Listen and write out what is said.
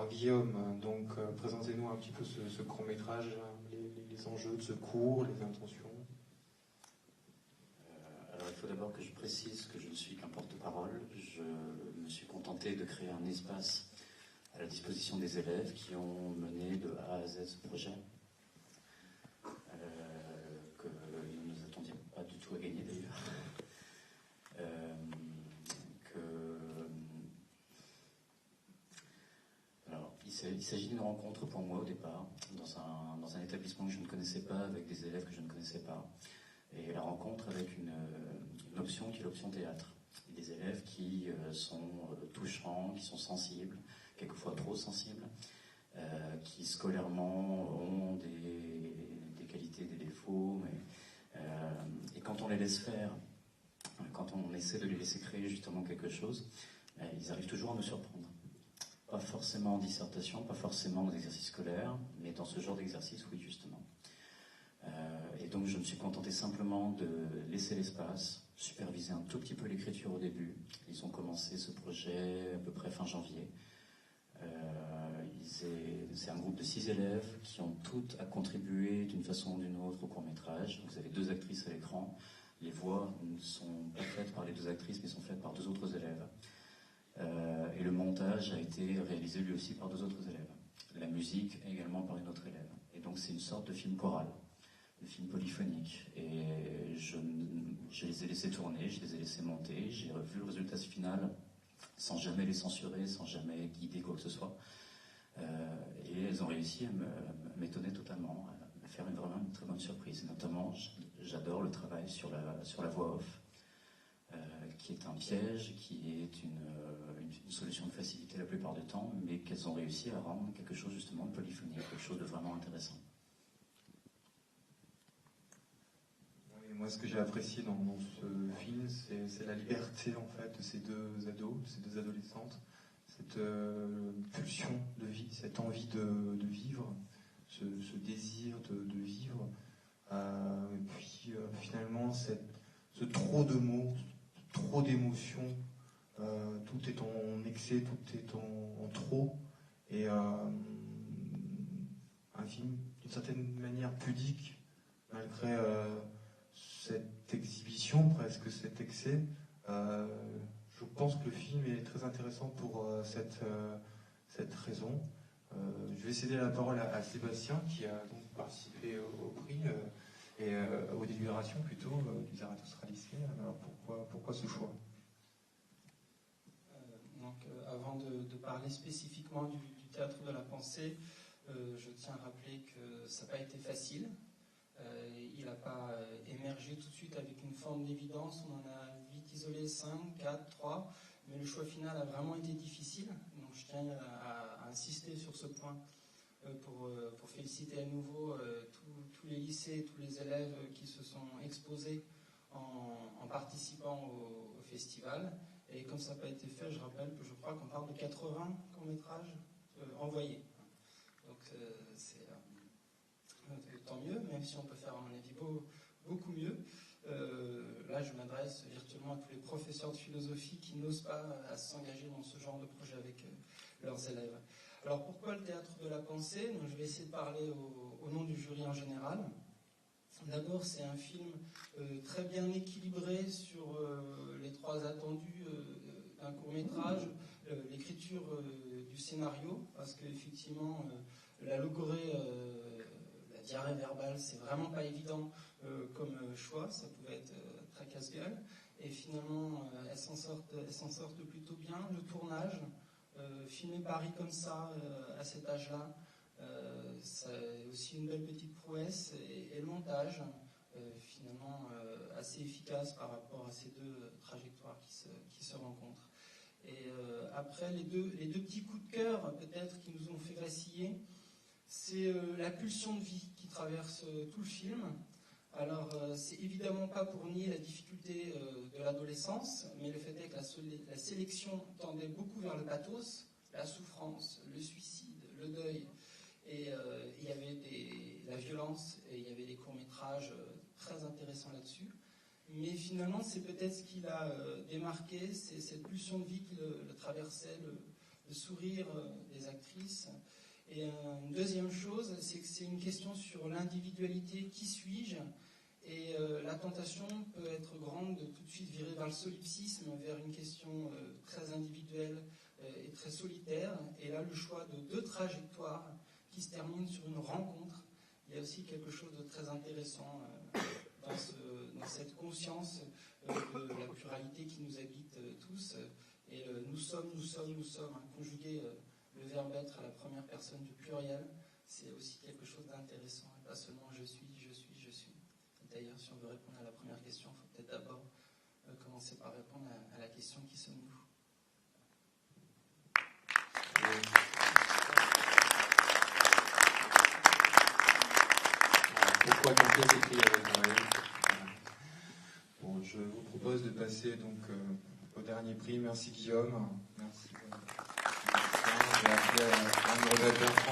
Alors Guillaume, donc présentez-nous un petit peu ce court-métrage, les enjeux de ce cours, les intentions. Alors il faut d'abord que je précise que je ne suis qu'un porte-parole. Je me suis contenté de créer un espace à la disposition des élèves qui ont mené de A à Z ce projet, que nous ne nous attendions pas du tout à gagner d'ailleurs. Alors, il s'agit d'une rencontre pour moi au départ, dans un établissement que je ne connaissais pas, avec des élèves que je ne connaissais pas. Et la rencontre avec une option qui est l'option théâtre. Des élèves qui sont touchants, qui sont sensibles, quelquefois trop sensibles, qui scolairement ont des qualités, des défauts. Et quand on les laisse faire, quand on essaie de les laisser créer justement quelque chose, ils arrivent toujours à me surprendre. Pas forcément en dissertation, pas forcément dans l'exercice scolaire, mais dans ce genre d'exercice, oui, justement. Et donc je me suis contenté simplement de laisser l'espace, superviser un tout petit peu l'écriture au début. Ils ont commencé ce projet à peu près fin janvier. C'est un groupe de 6 élèves qui ont toutes à contribuer d'une façon ou d'une autre au court-métrage. Vous avez 2 actrices à l'écran. Les voix ne sont pas faites par les 2 actrices, mais sont faites par 2 autres élèves. Et le montage a été réalisé lui aussi par 2 autres élèves. La musique également par une autre élève. Et donc c'est une sorte de film choral, de film polyphonique. Et je les ai laissés tourner, je les ai laissés monter, j'ai revu le résultat final sans jamais les censurer, sans jamais guider quoi que ce soit. Et elles ont réussi à m'étonner totalement, à me faire vraiment une très bonne surprise. Et notamment, j'adore le travail sur la voix off, qui est un piège, qui est une solution de facilité la plupart du temps, mais qu'elles ont réussi à rendre quelque chose justement de polyphonique, quelque chose de vraiment intéressant. Et moi, ce que j'ai apprécié dans ce film, c'est la liberté en fait de ces 2 ados, de ces 2 adolescentes, cette pulsion de vie, cette envie de vivre, ce désir de vivre, et puis finalement ce trop de mots, trop d'émotions, tout est en excès, tout est en trop, et un film d'une certaine manière pudique, malgré cette exhibition, presque cet excès. Je pense que le film est très intéressant pour cette raison. Je vais céder la parole à Sébastien, qui a donc participé au prix et aux délibérations plutôt du Zarathustra lycée. Alors pourquoi ce choix? Avant de parler spécifiquement du théâtre de la pensée, je tiens à rappeler que ça n'a pas été facile. Il n'a pas émergé tout de suite avec une forme d'évidence. On en a vite isolé 5, 4, 3, mais le choix final a vraiment été difficile. Donc je tiens à insister sur ce point pour féliciter à nouveau tous les lycées, tous les élèves qui se sont exposés en participant au festival. Et comme ça n'a pas été fait, je rappelle que je crois qu'on parle de 80 courts-métrages envoyés. Donc c'est tant mieux, même si on peut faire à mon avis beaucoup mieux. Là, je m'adresse virtuellement à tous les professeurs de philosophie qui n'osent pas s'engager dans ce genre de projet avec leurs élèves. Alors pourquoi le théâtre de la pensée? Donc, je vais essayer de parler au nom du jury en général. D'abord, c'est un film très bien équilibré sur les 3 attendus d'un court-métrage, l'écriture du scénario, parce qu'effectivement, la logorée, la diarrhée verbale, c'est vraiment pas évident comme choix, ça pouvait être très casse-gueule, et finalement, elles s'en sortent plutôt bien. Le tournage, filmer Paris comme ça, à cet âge-là, c'est aussi une belle petite prouesse, et le montage, finalement assez efficace par rapport à ces 2 trajectoires qui se rencontrent. Et après, les deux petits coups de cœur peut-être qui nous ont fait vaciller, c'est la pulsion de vie qui traverse tout le film. Alors c'est évidemment pas pour nier la difficulté de l'adolescence, mais le fait est que la sélection tendait beaucoup vers le pathos, la souffrance, le suicide, le deuil. Et il y avait la violence, et il y avait des courts-métrages très intéressants là-dessus. Mais finalement, c'est peut-être ce qui l'a démarqué, c'est cette pulsion de vie qui le traversait sourire des actrices. Et une deuxième chose, c'est que c'est une question sur l'individualité, qui suis-je? Et la tentation peut être grande de tout de suite virer vers le solipsisme, vers une question très individuelle et très solitaire. Et là, le choix de deux trajectoires qui se terminent sur une rencontre, il y a aussi quelque chose de très intéressant dans cette conscience de la pluralité qui nous habite tous. Et nous sommes, conjuguer le verbe être à la première personne du pluriel, c'est aussi quelque chose d'intéressant, et pas seulement je suis. D'ailleurs, si on veut répondre à la première question, il faut peut-être d'abord commencer par répondre à la question qui sommes-nous. Pourquoi quand pièce écrite avec Noël? Bon, je vous propose de passer donc au dernier prix. Merci Guillaume. Merci. Et après, Anne Robert Bertrand.